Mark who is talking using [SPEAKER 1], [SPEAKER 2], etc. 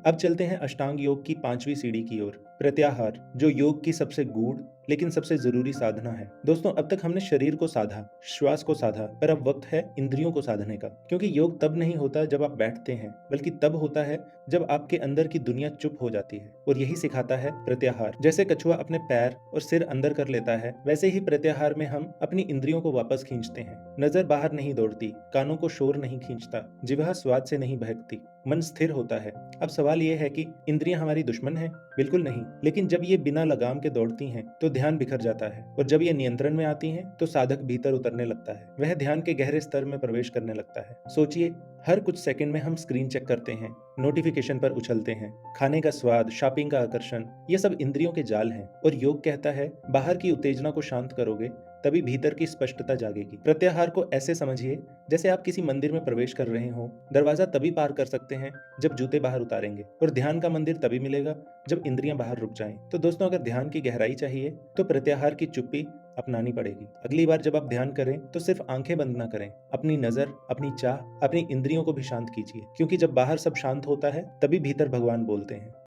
[SPEAKER 1] अब चलते हैं अष्टांग योग की 5वीं सीढ़ी की ओर, प्रत्याहार, जो योग की सबसे गूढ़ लेकिन सबसे जरूरी साधना है। दोस्तों, अब तक हमने शरीर को साधा, श्वास को साधा, पर अब वक्त है इंद्रियों को साधने का। क्योंकि योग तब नहीं होता जब आप बैठते हैं, बल्कि तब होता है जब आपके अंदर की दुनिया चुप हो जाती है। और यही सिखाता है प्रत्याहार। जैसे कछुआ अपने पैर और सिर अंदर कर लेता है, वैसे ही प्रत्याहार में हम अपनी इंद्रियों को वापस खींचते हैं। नजर बाहर नहीं दौड़ती, कानों को शोर नहीं खींचता, जिह्वा स्वाद से नहीं बहकती, मन स्थिर होता है। अब सवाल यह है कि इंद्रियां हमारी दुश्मन है? बिल्कुल नहीं। लेकिन जब ये बिना लगाम के दौड़ती हैं, तो ध्यान बिखर जाता है। और जब ये नियंत्रण में आती हैं, तो साधक भीतर उतरने लगता है। वह ध्यान के गहरे स्तर में प्रवेश करने लगता है। सोचिए, हर कुछ सेकंड में हम स्क्रीन चेक करते हैं, नोटिफिकेशन पर उछलते हैं। खाने का स्वाद, शॉपिंग का आकर्षण, ये सब इंद्रियों के जाल हैं। और योग कहता है, बाहर की उत्तेजना को शांत करोगे, तभी भीतर की स्पष्टता जागेगी। प्रत्याहार को ऐसे समझिए जैसे आप किसी मंदिर में प्रवेश कर रहे हो। दरवाजा तभी पार कर सकते हैं जब जूते बाहर उतारेंगे, और ध्यान का मंदिर तभी मिलेगा जब इंद्रियां बाहर रुक जाएं। तो दोस्तों, अगर ध्यान की गहराई चाहिए तो प्रत्याहार की चुप्पी अपनानी पड़ेगी। अगली बार जब आप ध्यान करें तो सिर्फ आंखें बंद ना करें, अपनी नजर, अपनी चाह, अपनी इंद्रियों को भी शांत कीजिए। क्योंकि जब बाहर सब शांत होता है, तभी भीतर भगवान बोलते हैं।